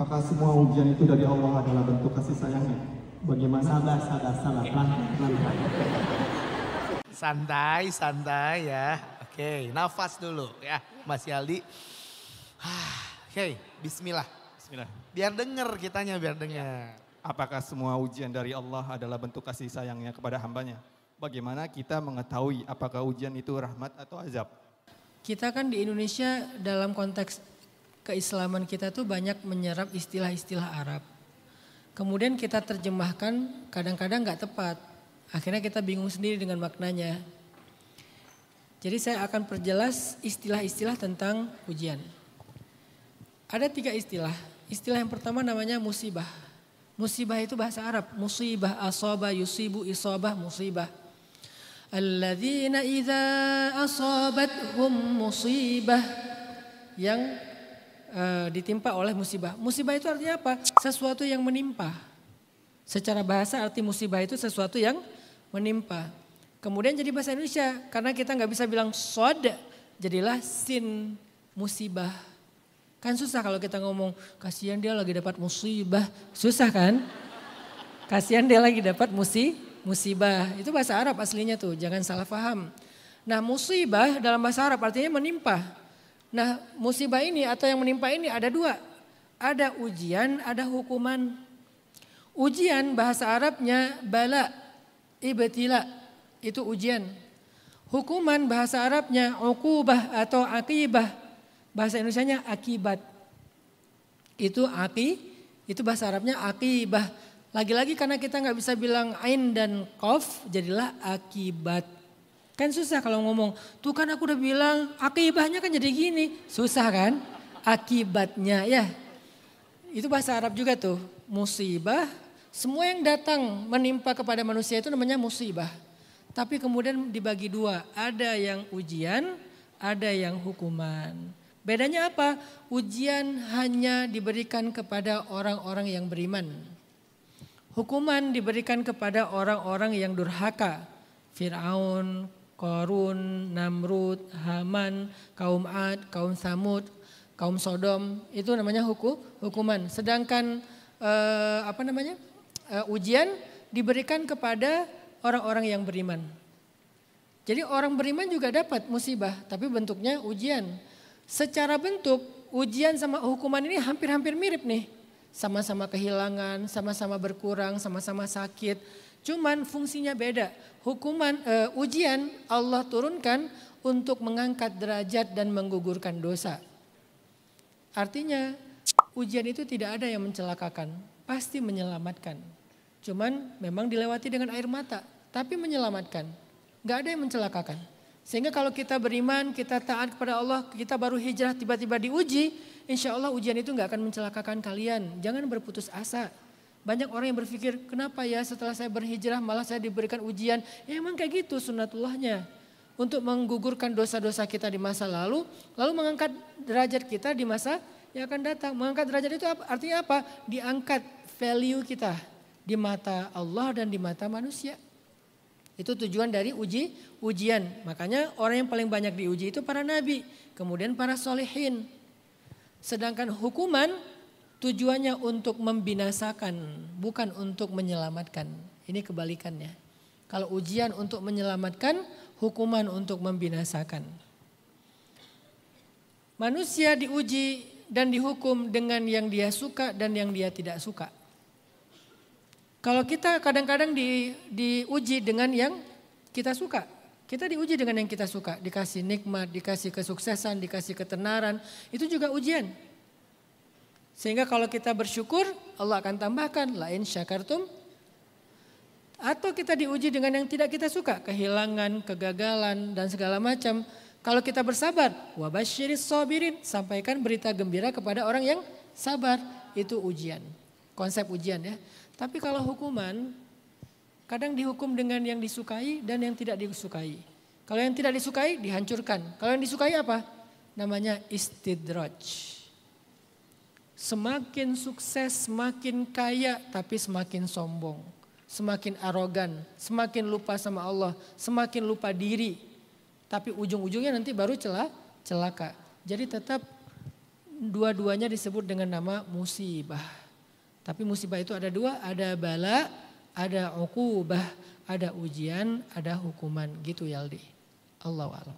Apakah semua ujian itu dari Allah adalah bentuk kasih sayangnya? Bagaimana? Salah. Pelan. Santai ya. Oke, nafas dulu ya Mas Yaldi. Oke, bismillah. Bismillah. Biar denger kitanya, biar denger. Apakah semua ujian dari Allah adalah bentuk kasih sayangnya kepada hambanya? Bagaimana kita mengetahui apakah ujian itu rahmat atau azab? Kita kan di Indonesia dalam konteks keislaman kita tuh banyak menyerap istilah-istilah Arab. Kemudian kita terjemahkan kadang-kadang nggak tepat. Akhirnya kita bingung sendiri dengan maknanya. Jadi saya akan perjelas istilah-istilah tentang ujian. Ada 3 istilah. Istilah yang pertama namanya musibah. Musibah itu bahasa Arab. Musibah, asaba, yusibu, isabah, musibah. Alladzina idza asabathum musibah. Yang ditimpa oleh musibah. Musibah itu artinya apa? Sesuatu yang menimpa. Secara bahasa arti musibah itu sesuatu yang menimpa. Kemudian jadi bahasa Indonesia. Karena kita nggak bisa bilang sod, jadilah sin musibah. Kan susah kalau kita ngomong, kasihan dia lagi dapat musibah. Susah kan? Kasihan dia lagi dapat musibah. Itu bahasa Arab aslinya tuh, jangan salah paham. Nah musibah dalam bahasa Arab artinya menimpa. Nah musibah ini atau yang menimpa ini ada 2. Ada ujian, ada hukuman. Ujian bahasa Arabnya bala, ibtila, itu ujian. Hukuman bahasa Arabnya uqubah atau akibah. Bahasa Indonesianya akibat. Itu bahasa Arabnya akibah. Lagi-lagi karena kita nggak bisa bilang ain dan qaf, jadilah akibat. Kan susah kalau ngomong, tuh kan aku udah bilang akibahnya kan jadi gini. Susah kan? Akibatnya ya. Itu bahasa Arab juga tuh. Musibah, semua yang datang menimpa kepada manusia itu namanya musibah. Tapi kemudian dibagi 2. Ada yang ujian, ada yang hukuman. Bedanya apa? Ujian hanya diberikan kepada orang-orang yang beriman. Hukuman diberikan kepada orang-orang yang durhaka. Fir'aun, Qarun, Namrud, Haman, kaum Ad, kaum Samud, kaum Sodom, itu namanya hukuman. Sedangkan ujian diberikan kepada orang-orang yang beriman. Jadi orang beriman juga dapat musibah, tapi bentuknya ujian. Secara bentuk ujian sama hukuman ini hampir-hampir mirip nih. Sama-sama kehilangan, sama-sama berkurang, sama-sama sakit. Cuman fungsinya beda. Ujian Allah turunkan untuk mengangkat derajat dan menggugurkan dosa. Artinya ujian itu tidak ada yang mencelakakan, pasti menyelamatkan. Cuman memang dilewati dengan air mata, tapi menyelamatkan. Gak ada yang mencelakakan. Sehingga kalau kita beriman, kita taat kepada Allah, kita baru hijrah tiba-tiba diuji, insya Allah ujian itu gak akan mencelakakan kalian. Jangan berputus asa. Banyak orang yang berpikir, kenapa ya setelah saya berhijrah malah saya diberikan ujian. Ya emang kayak gitu sunnatullahnya. Untuk menggugurkan dosa-dosa kita di masa lalu mengangkat derajat kita di masa yang akan datang. Mengangkat derajat itu artinya apa? Diangkat value kita di mata Allah dan di mata manusia. Itu tujuan dari ujian. Makanya orang yang paling banyak diuji itu para nabi, kemudian para solehin. Sedangkan hukuman tujuannya untuk membinasakan, bukan untuk menyelamatkan. Ini kebalikannya. Kalau ujian untuk menyelamatkan, hukuman untuk membinasakan. Manusia diuji dan dihukum dengan yang dia suka dan yang dia tidak suka. Kalau kita kadang-kadang diuji dengan yang kita suka. Kita diuji dengan yang kita suka. Dikasih nikmat, dikasih kesuksesan, dikasih ketenaran. Itu juga ujian. Sehingga kalau kita bersyukur, Allah akan tambahkan. Lain syakartum. Atau kita diuji dengan yang tidak kita suka. Kehilangan, kegagalan, dan segala macam. Kalau kita bersabar, wabasyiris sabirin. Sampaikan berita gembira kepada orang yang sabar. Itu ujian. Konsep ujian ya. Tapi kalau hukuman, kadang dihukum dengan yang disukai dan yang tidak disukai. Kalau yang tidak disukai, dihancurkan. Kalau yang disukai apa? Namanya istidraj. Semakin sukses, semakin kaya, tapi semakin sombong. Semakin arogan, semakin lupa sama Allah, semakin lupa diri. Tapi ujung-ujungnya nanti baru celaka. Jadi tetap dua-duanya disebut dengan nama musibah. Tapi musibah itu ada dua, ada bala, ada uqubah, ada ujian, ada hukuman gitu Yaldi. Allahu a'lam.